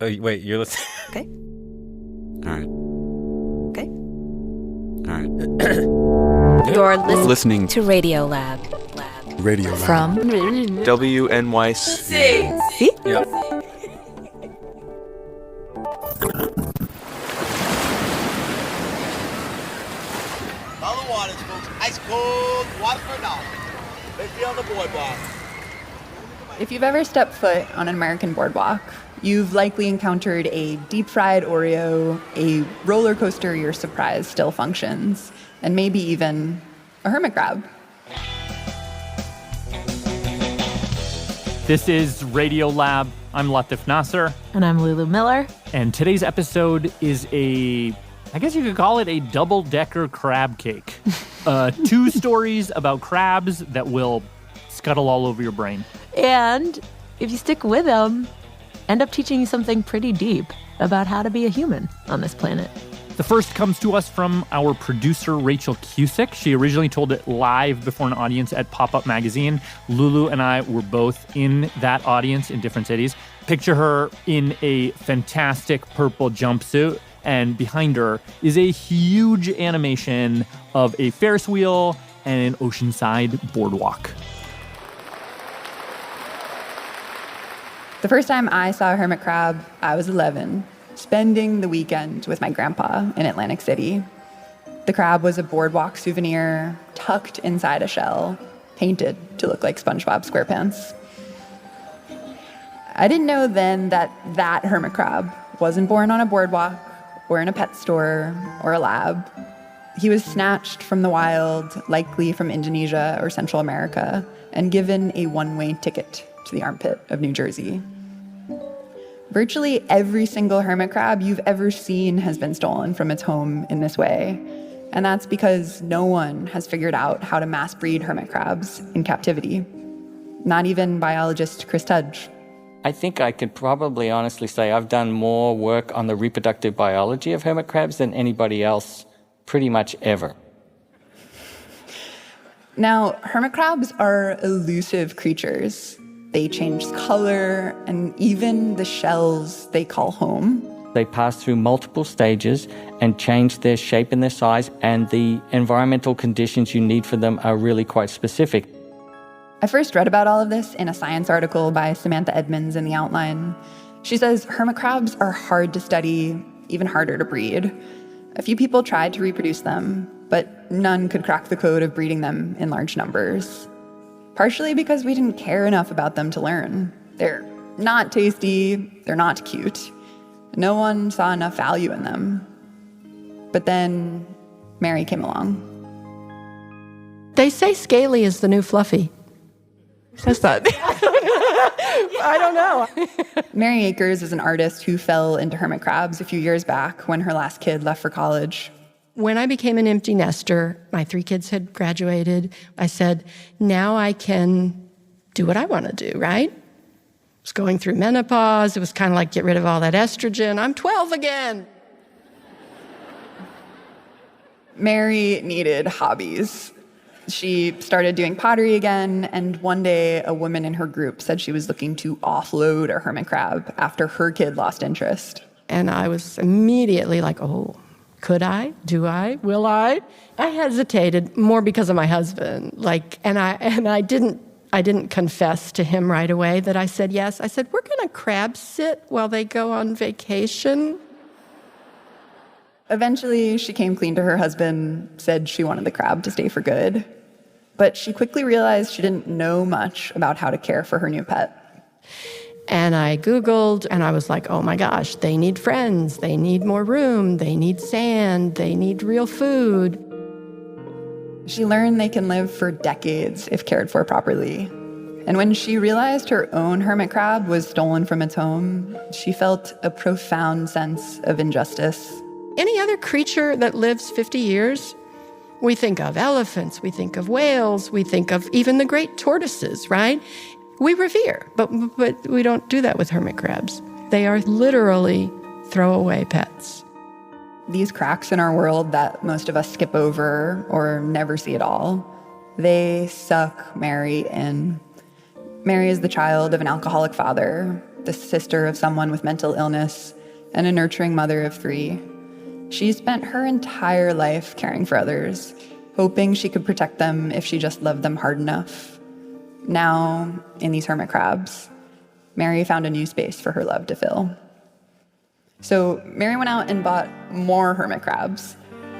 Oh, wait, you're listening? Okay. All right. Okay. All right. You're Listening to Radiolab. Radiolab. From WNYC. See? Yeah. All the waters, folks. Ice cold water for $1. Let's be on the boardwalk. If you've ever stepped foot on an American boardwalk, you've likely encountered a deep-fried Oreo, a roller coaster you're surprised still functions, and maybe even a hermit crab. This is Radiolab. I'm Latif Nasser. And I'm Lulu Miller. And today's episode is I guess you could call it a double-decker crab cake. 2 stories about crabs that will scuttle all over your brain. And if you stick with them, end up teaching you something pretty deep about how to be a human on this planet. The first comes to us from our producer, Rachel Cusick. She originally told it live before an audience at Pop-Up Magazine. Lulu and I were both in that audience in different cities. Picture her in a fantastic purple jumpsuit, and behind her is a huge animation of a Ferris wheel and an oceanside boardwalk. The first time I saw a hermit crab, I was 11, spending the weekend with my grandpa in Atlantic City. The crab was a boardwalk souvenir tucked inside a shell, painted to look like SpongeBob SquarePants. I didn't know then that hermit crab wasn't born on a boardwalk or in a pet store or a lab. He was snatched from the wild, likely from Indonesia or Central America, and given a one-way ticket to the armpit of New Jersey. Virtually every single hermit crab you've ever seen has been stolen from its home in this way. And that's because no one has figured out how to mass breed hermit crabs in captivity. Not even biologist Chris Tudge. I think I could probably honestly say I've done more work on the reproductive biology of hermit crabs than anybody else pretty much ever. Now, hermit crabs are elusive creatures. They change color and even the shells they call home. They pass through multiple stages and change their shape and their size, and the environmental conditions you need for them are really quite specific. I first read about all of this in a science article by Samantha Edmonds in the Outline. She says hermit crabs are hard to study, even harder to breed. A few people tried to reproduce them, but none could crack the code of breeding them in large numbers. Partially because we didn't care enough about them to learn. They're not tasty, they're not cute. No one saw enough value in them. But then Mary came along. They say scaly is the new fluffy. Says that. I don't know. Mary Akers is an artist who fell into hermit crabs a few years back when her last kid left for college. When I became an empty nester, my 3 kids had graduated, I said, now I can do what I want to do, right? I was going through menopause. It was kind of like, get rid of all that estrogen. I'm 12 again. Mary needed hobbies. She started doing pottery again, and one day a woman in her group said she was looking to offload a hermit crab after her kid lost interest. And I was immediately like, oh, could I? Do I? Will I? I hesitated more because of my husband. And I didn't confess to him right away that I said yes. I said, we're going to crab sit while they go on vacation. Eventually, she came clean to her husband, said she wanted the crab to stay for good. But she quickly realized she didn't know much about how to care for her new pet. And I Googled, and I was like, oh my gosh, they need friends, they need more room, they need sand, they need real food. She learned they can live for decades if cared for properly. And when she realized her own hermit crab was stolen from its home, she felt a profound sense of injustice. Any other creature that lives 50 years, we think of elephants, we think of whales, we think of even the great tortoises, right? We revere, but we don't do that with hermit crabs. They are literally throwaway pets. These cracks in our world that most of us skip over or never see at all, they suck Mary in. Mary is the child of an alcoholic father. the sister of someone with mental illness, and a nurturing mother of 3. She spent her entire life caring for others, hoping she could protect them if she just loved them hard enough. Now, in these hermit crabs, Mary found a new space for her love to fill. So Mary went out and bought more hermit crabs,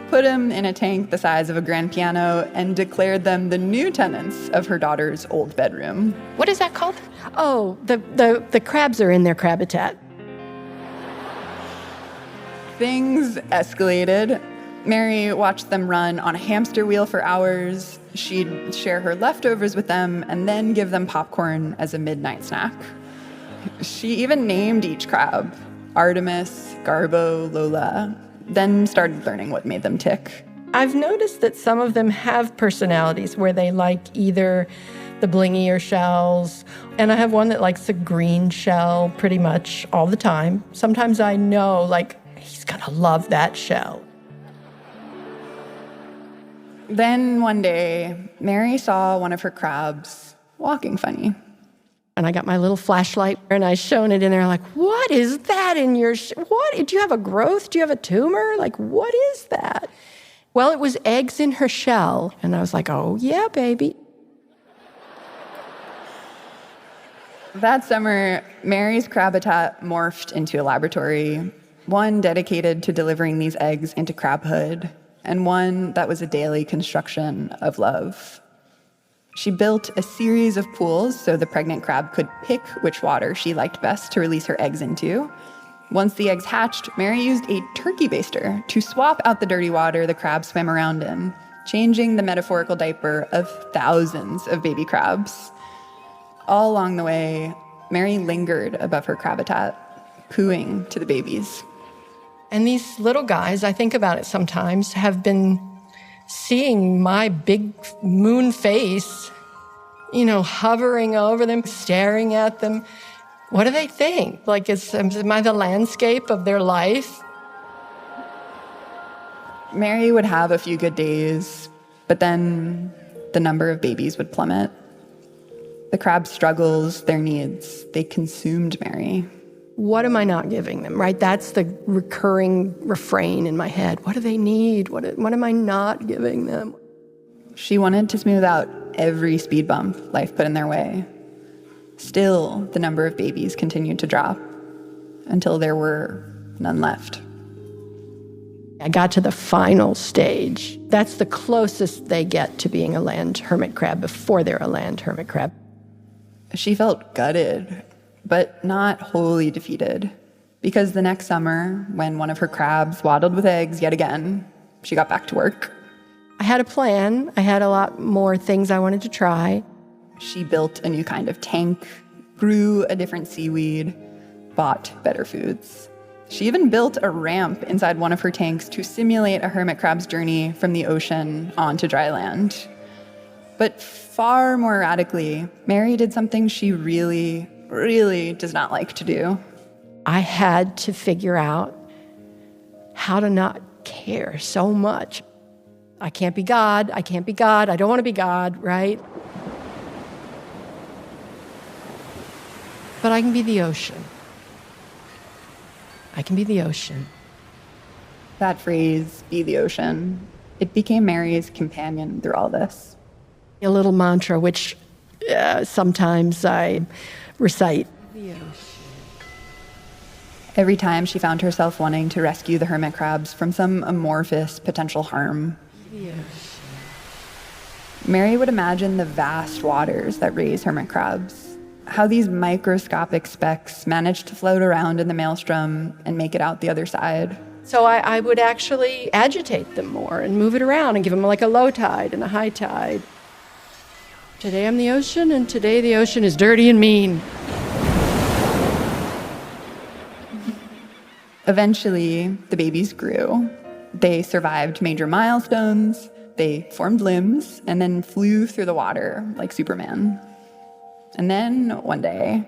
put them in a tank the size of a grand piano, and declared them the new tenants of her daughter's old bedroom. What is that called? Oh, the crabs are in their crab habitat. Things escalated. Mary watched them run on a hamster wheel for hours. She'd share her leftovers with them and then give them popcorn as a midnight snack. She even named each crab Artemis, Garbo, Lola, then started learning what made them tick. I've noticed that some of them have personalities where they like either the blingier shells, and I have one that likes the green shell pretty much all the time. Sometimes I know, like, he's gonna love that shell. Then one day, Mary saw one of her crabs walking funny. And I got my little flashlight and I shone it in there like, what is that in your, what, do you have a growth? Do you have a tumor? Like, what is that? Well, it was eggs in her shell. And I was like, oh yeah, baby. That summer, Mary's crab habitat morphed into a laboratory, one dedicated to delivering these eggs into crabhood, and one that was a daily construction of love. She built a series of pools so the pregnant crab could pick which water she liked best to release her eggs into. Once the eggs hatched, Mary used a turkey baster to swap out the dirty water the crabs swam around in, changing the metaphorical diaper of thousands of baby crabs. All along the way, Mary lingered above her crab habitat, cooing to the babies. And these little guys, I think about it sometimes, have been seeing my big moon face, hovering over them, staring at them. What do they think? Like, am I the landscape of their life? Mary would have a few good days, but then the number of babies would plummet. The crab's struggles, their needs, they consumed Mary. What am I not giving them, right? That's the recurring refrain in my head. What do they need? What am I not giving them? She wanted to smooth out every speed bump life put in their way. Still, the number of babies continued to drop until there were none left. I got to the final stage. That's the closest they get to being a land hermit crab before they're a land hermit crab. She felt gutted, but not wholly defeated, because the next summer, when one of her crabs waddled with eggs yet again, she got back to work. I had a plan. I had a lot more things I wanted to try. She built a new kind of tank, grew a different seaweed, bought better foods. She even built a ramp inside one of her tanks to simulate a hermit crab's journey from the ocean onto dry land. But far more radically, Mary did something she really does not like to do. I had to figure out how to not care so much. I can't be God. I can't be God. I don't want to be God, right? But I can be the ocean. I can be the ocean. That phrase, be the ocean, it became Mary's companion through all this. A little mantra, which sometimes I recite. Every time she found herself wanting to rescue the hermit crabs from some amorphous potential harm, Mary would imagine the vast waters that raise hermit crabs, how these microscopic specks manage to float around in the maelstrom and make it out the other side. So I would actually agitate them more and move it around and give them like a low tide and a high tide. Today I'm the ocean, and today the ocean is dirty and mean. Eventually, the babies grew. They survived major milestones, they formed limbs, and then flew through the water like Superman. And then, one day,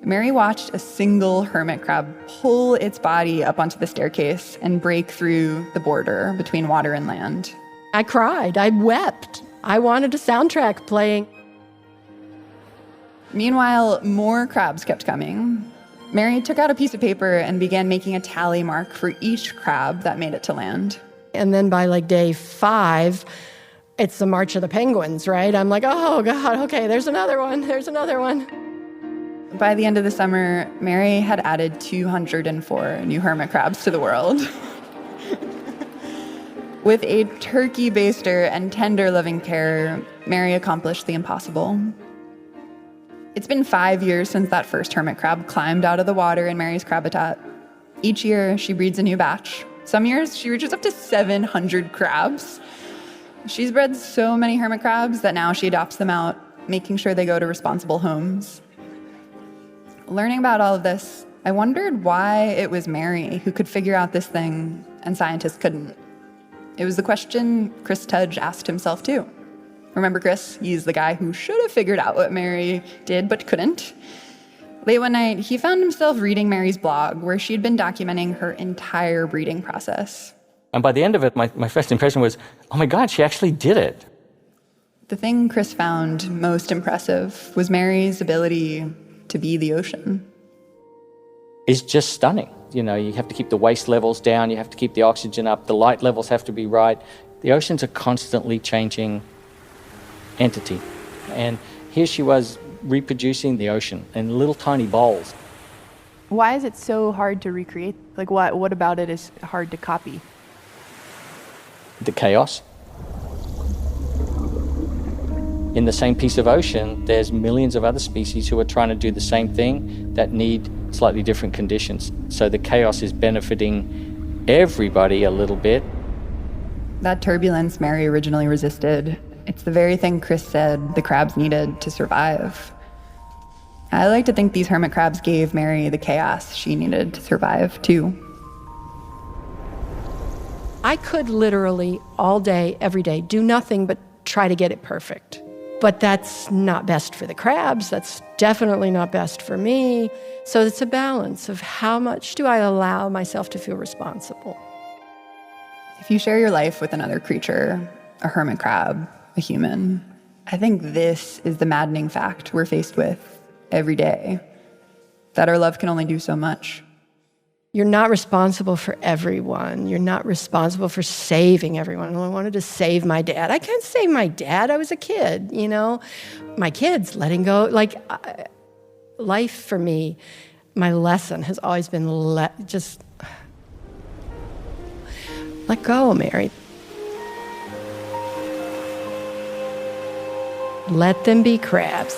Mary watched a single hermit crab pull its body up onto the staircase and break through the border between water and land. I cried. I wept. I wanted a soundtrack playing. Meanwhile, more crabs kept coming. Mary took out a piece of paper and began making a tally mark for each crab that made it to land. And then by like day 5, it's the March of the Penguins, right? I'm like, oh God, okay, there's another one. By the end of the summer, Mary had added 204 new hermit crabs to the world. With a turkey baster and tender loving care, Mary accomplished the impossible. It's been 5 years since that first hermit crab climbed out of the water in Mary's crabitat. Each year, she breeds a new batch. Some years, she reaches up to 700 crabs. She's bred so many hermit crabs that now she adopts them out, making sure they go to responsible homes. Learning about all of this, I wondered why it was Mary who could figure out this thing and scientists couldn't. It was the question Chris Tudge asked himself too. Remember Chris? He's the guy who should have figured out what Mary did but couldn't. Late one night, he found himself reading Mary's blog where she'd been documenting her entire breeding process. And by the end of it, my first impression was, oh my God, she actually did it. The thing Chris found most impressive was Mary's ability to be the ocean. It's just stunning. You know, you have to keep the waste levels down, you have to keep the oxygen up, the light levels have to be right. The ocean's a constantly changing entity. And here she was reproducing the ocean in little tiny bowls. Why is it so hard to recreate? Like, what about it is hard to copy? The chaos. In the same piece of ocean, there's millions of other species who are trying to do the same thing that need slightly different conditions. So the chaos is benefiting everybody a little bit. That turbulence Mary originally resisted, it's the very thing Chris said the crabs needed to survive. I like to think these hermit crabs gave Mary the chaos she needed to survive, too. I could literally all day, every day, do nothing but try to get it perfect. But that's not best for the crabs. That's definitely not best for me. So it's a balance of how much do I allow myself to feel responsible. If you share your life with another creature, a hermit crab, a human, I think this is the maddening fact we're faced with every day, that our love can only do so much. You're not responsible for everyone. You're not responsible for saving everyone. I wanted to save my dad. I can't save my dad. I was a kid, you know. My kids, letting go. Like, life for me, my lesson has always been just let go, Mary. Let them be crabs.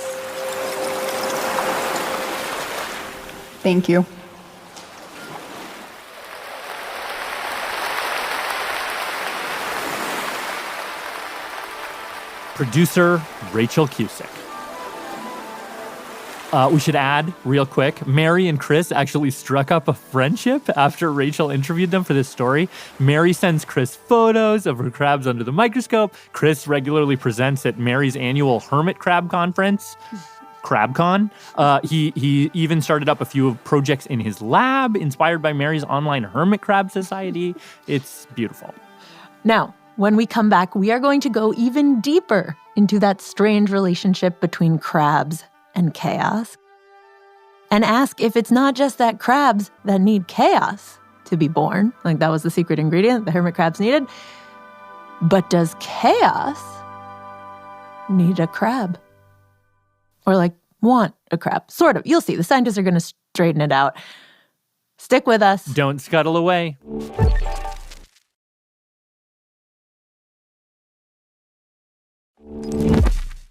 Thank you. Producer Rachel Cusick. We should add, real quick, Mary and Chris actually struck up a friendship after Rachel interviewed them for this story. Mary sends Chris photos of her crabs under the microscope. Chris regularly presents at Mary's annual Hermit Crab Conference, CrabCon. He even started up a few projects in his lab, inspired by Mary's online Hermit Crab Society. It's beautiful. Now, when we come back, we are going to go even deeper into that strange relationship between crabs and chaos, and ask if it's not just that crabs that need chaos to be born, like that was the secret ingredient the hermit crabs needed, but does chaos need a crab? Or like want a crab? Sort of. You'll see. The scientists are going to straighten it out. Stick with us. Don't scuttle away.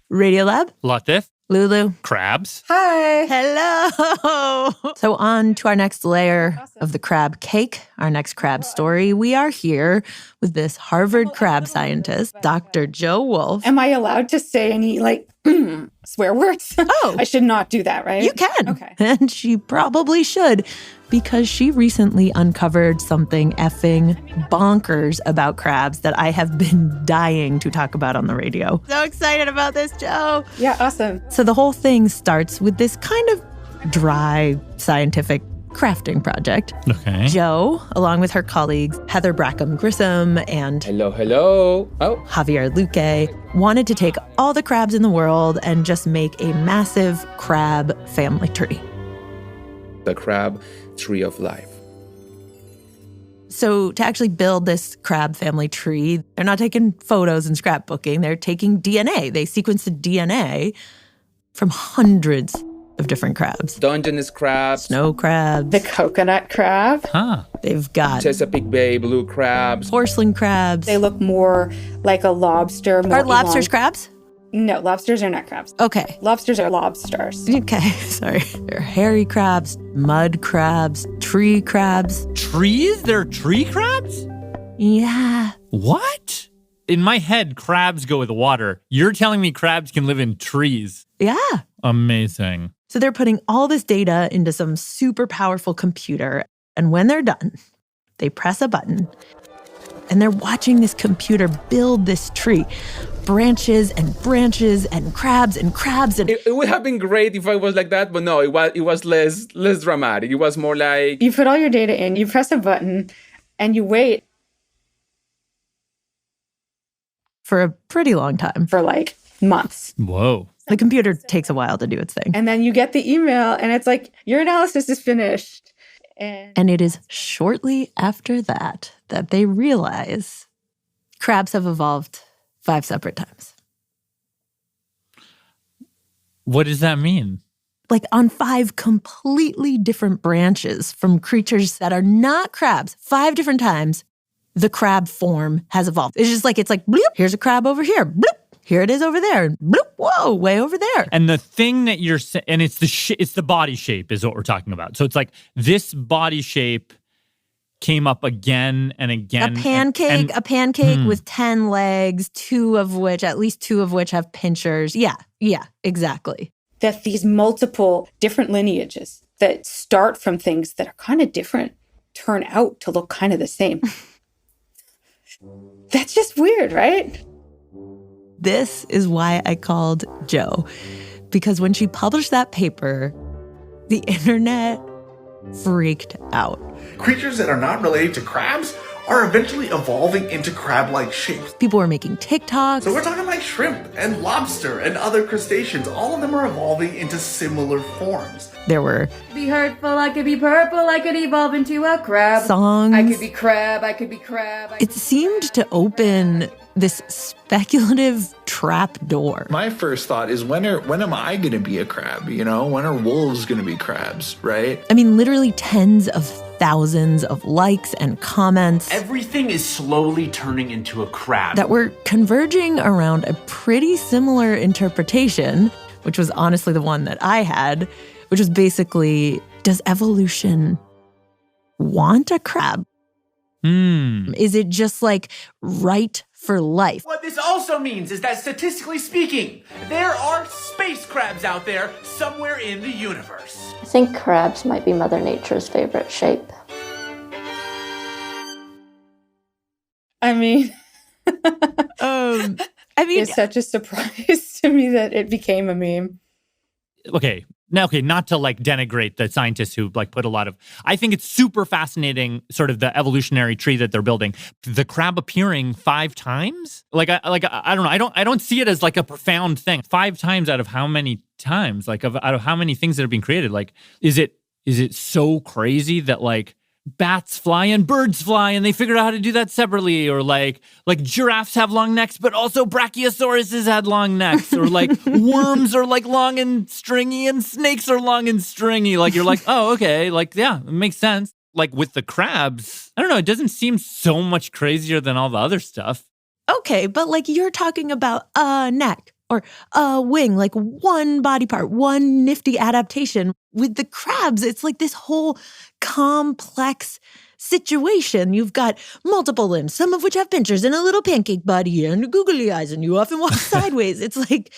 Radiolab. Latif. Lulu. Crabs. Hi. Hello. So on to our next layer of the crab cake, our next crab story. We are here with this Harvard crab scientist, Dr. Joe Wolf. Am I allowed to say any, swear words? Oh. I should not do that, right? You can. Okay. And she probably should, because she recently uncovered something effing bonkers about crabs that I have been dying to talk about on the radio. So excited about this, Joe. Yeah, awesome. So the whole thing starts with this kind of dry scientific crafting project. Okay. Joe, along with her colleagues Heather Brackham Grissom and Hello. Oh. Javier Luque, wanted to take all the crabs in the world and just make a massive crab family tree. the crab tree of life. So to actually build this crab family tree, they're not taking photos and scrapbooking. They're taking DNA. They sequence the DNA from hundreds of different crabs. Dungeness crabs. Snow crabs. The coconut crab. Huh. They've got Chesapeake Bay blue crabs. porcelain crabs. They look more like a lobster. Are lobsters crabs? No, lobsters are not crabs. Okay. Lobsters are lobsters. Okay, sorry. There are hairy crabs, mud crabs, tree crabs. Trees? They're tree crabs? Yeah. What? In my head, crabs go with water. You're telling me crabs can live in trees? Yeah. Amazing. So they're putting all this data into some super powerful computer. And when they're done, they press a button and they're watching this computer build this tree. Branches and branches and crabs and crabs. And it would have been great if I was like that, but no, it was less dramatic. It was more like... You put all your data in, you press a button, and you wait. For a pretty long time. For like months. Whoa. The computer takes a while to do its thing. And then you get the email, and it's like, your analysis is finished. And it is shortly after that they realize crabs have evolved 5 separate times. What does that mean? Like on 5 completely different branches from creatures that are not crabs. 5 different times, the crab form has evolved. It's like, bloop, here's a crab over here. Bloop, here it is over there. And bloop, whoa, way over there. And the thing that you're saying, and it's the body shape is what we're talking about. So it's like this body shape came up again and again. A pancake with 10 legs, at least two of which have pinchers. Yeah, exactly. That these multiple different lineages that start from things that are kind of different turn out to look kind of the same. That's just weird, right? This is why I called Jo. Because when she published that paper, the internet freaked out. Creatures that are not related to crabs are eventually evolving into crab-like shapes. People were making TikToks. So we're talking like shrimp and lobster and other crustaceans. All of them are evolving into similar forms. There were be hurtful, I could be purple, I could evolve into a crab. Songs. I could be crab, I could be crab. It seemed to open this speculative trap door. My first thought is when am I going to be a crab? You know, when are wolves going to be crabs, right? I mean, literally tens of thousands of likes and comments. Everything is slowly turning into a crab. That were converging around a pretty similar interpretation, which was honestly the one that I had, which was basically, does evolution want a crab? Is it just like right for life? What this also means is that statistically speaking, there are space crabs out there somewhere in the universe. I think crabs might be Mother Nature's favorite shape. I mean, it's such a surprise to me that it became a meme. Okay, not to like denigrate the scientists who like put a lot of, I think it's super fascinating, sort of the evolutionary tree that they're building. The crab appearing 5 times? I don't know. I don't see it as like a profound thing. 5 times out of how many times? Like out of how many things that have been created? Like, is it so crazy that like bats fly and birds fly and they figured out how to do that separately? Or like giraffes have long necks, but also brachiosauruses had long necks. Or like worms are like long and stringy and snakes are long and stringy. Like you're like, oh, okay. Like, yeah, it makes sense. Like with the crabs, I don't know. It doesn't seem so much crazier than all the other stuff. Okay, but like you're talking about a neck or a wing, like one body part, one nifty adaptation. With the crabs, it's like this whole complex situation. You've got multiple limbs, some of which have pinchers and a little pancake body and googly eyes, and you often walk sideways. It's like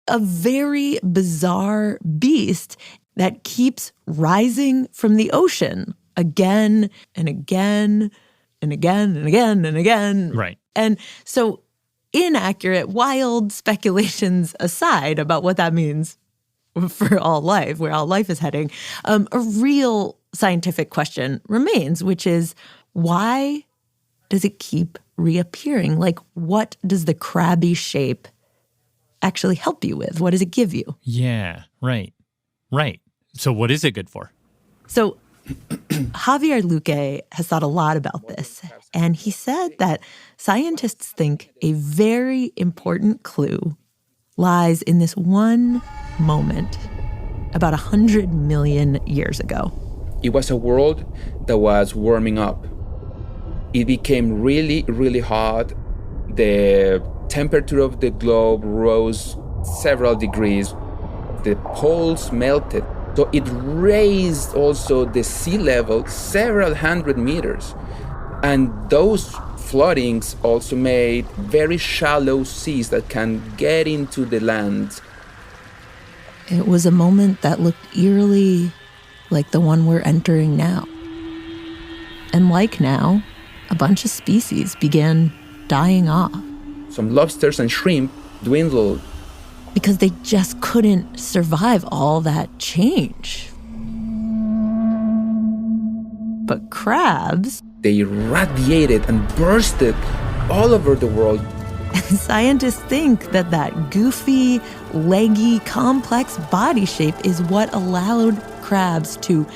a very bizarre beast that keeps rising from the ocean again and again and again and again and again. Right. And so inaccurate, wild speculations aside about what that means for all life, where all life is heading, a real scientific question remains, which is, why does it keep reappearing? Like, what does the crabby shape actually help you with? What does it give you? Yeah, right. So what is it good for? So Javier Luque has thought a lot about this, and he said that scientists think a very important clue lies in this one moment about 100 million years ago. It was a world that was warming up. It became really, really hot. The temperature of the globe rose several degrees. The poles melted. So it raised also the sea level several hundred meters. And those floodings also made very shallow seas that can get into the land. It was a moment that looked eerily like the one we're entering now. And like now, a bunch of species began dying off. Some lobsters and shrimp dwindled. Because they just couldn't survive all that change. But crabs... They radiated and bursted all over the world. And scientists think that that goofy, leggy, complex body shape is what allowed crabs to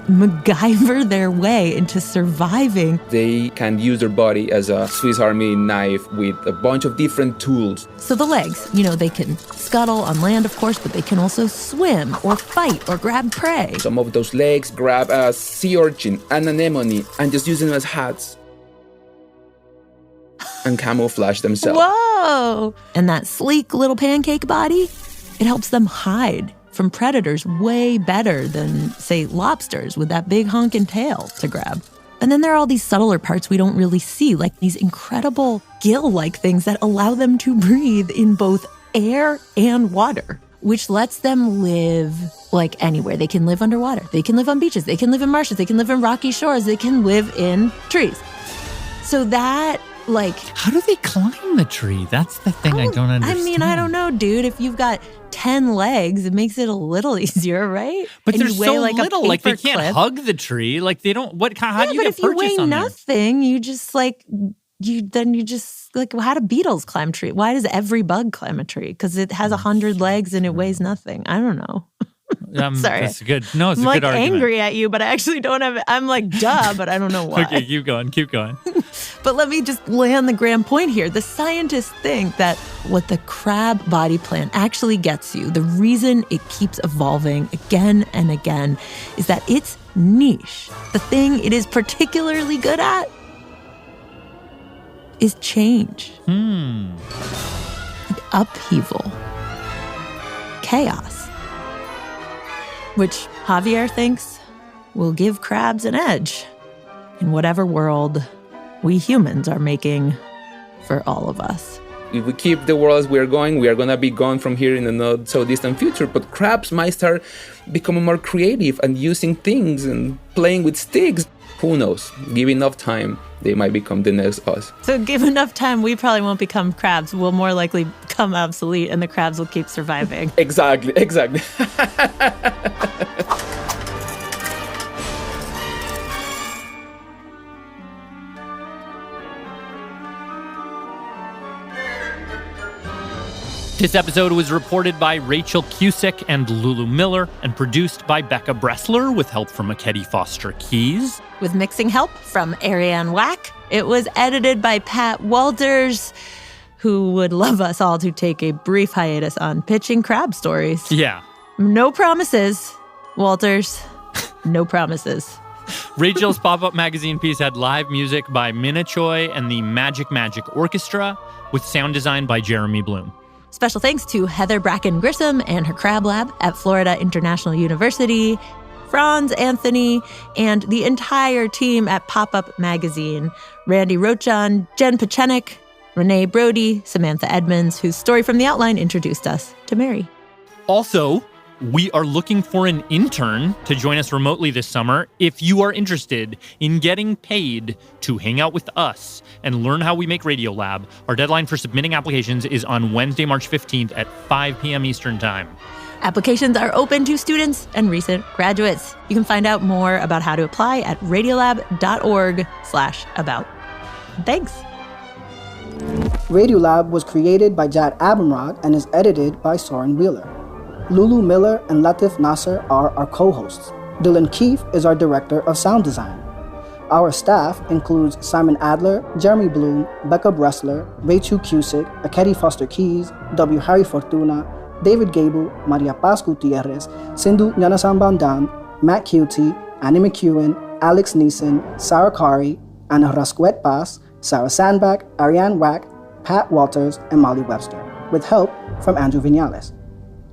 MacGyver their way into surviving. They can use their body as a Swiss Army knife with a bunch of different tools. So the legs, they can scuttle on land, of course, but they can also swim or fight or grab prey. Some of those legs grab a sea urchin, an anemone, and just use them as hats. And camouflage themselves. Whoa! And that sleek little pancake body, it helps them hide from predators way better than, say, lobsters with that big honking tail to grab. And then there are all these subtler parts we don't really see, like these incredible gill-like things that allow them to breathe in both air and water, which lets them live like anywhere. They can live underwater. They can live on beaches. They can live in marshes. They can live in rocky shores. They can live in trees. So that, How do they climb the tree? That's the thing I don't understand. I don't know, dude. If you've got 10 legs, it makes it a little easier, right? But and they're so little, they can't clip. hug the tree. They don't, how do you get purchase on them? But if you weigh nothing, you just how do beetles climb a tree? Why does every bug climb a tree? Because it has 100 legs and it weighs nothing. I don't know. Sorry. That's good. No, it's I'm a good argument. angry at you, but I actually don't have it. I'm duh, but I don't know why. Okay, keep going. But let me just land the grand point here. The scientists think that what the crab body plan actually gets you, the reason it keeps evolving again and again, is that its niche, the thing it is particularly good at, is change. And upheaval. Chaos. Which Javier thinks will give crabs an edge in whatever world we humans are making for all of us. If we keep the world as we are going to be gone from here in the not so distant future. But crabs might start becoming more creative and using things and playing with sticks. Who knows? Give enough time, they might become the next us. So give enough time, we probably won't become crabs. We'll more likely become obsolete and the crabs will keep surviving. Exactly. This episode was reported by Rachel Cusick and Lulu Miller and produced by Becca Bressler with help from Makedi Foster Keys. With mixing help from Ariane Wack. It was edited by Pat Walters, who would love us all to take a brief hiatus on pitching crab stories. Yeah. No promises, Walters. No promises. Rachel's pop-up magazine piece had live music by Minna Choi and the Magic Orchestra, with sound design by Jeremy Bloom. Special thanks to Heather Bracken Grissom and her Crab Lab at Florida International University, Franz Anthony, and the entire team at Pop-Up Magazine, Randy Rochon, Jen Pachenik, Renee Brody, Samantha Edmonds, whose story from the outline introduced us to Mary. Also, we are looking for an intern to join us remotely this summer. If you are interested in getting paid to hang out with us and learn how we make Radiolab, our deadline for submitting applications is on Wednesday, March 15th at 5 p.m. Eastern Time. Applications are open to students and recent graduates. You can find out more about how to apply at radiolab.org/about. Thanks. Radiolab was created by Jad Abumrad and is edited by Soren Wheeler. Lulu Miller and Latif Nasser are our co-hosts. Dylan Keefe is our director of sound design. Our staff includes Simon Adler, Jeremy Bloom, Becca Bressler, Rachel Cusick, Akedi Foster Keys, W. Harry Fortuna, David Gable, Maria Paz Gutierrez, Sindhu Nyanasambandan, Matt Cutie, Annie McEwen, Alex Neeson, Sarah Kari, Ana Rasquet Paz, Sarah Sandback, Ariane Wack, Pat Walters, and Molly Webster, with help from Andrew Vinales.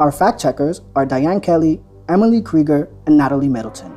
Our fact checkers are Diane Kelly, Emily Krieger, and Natalie Middleton.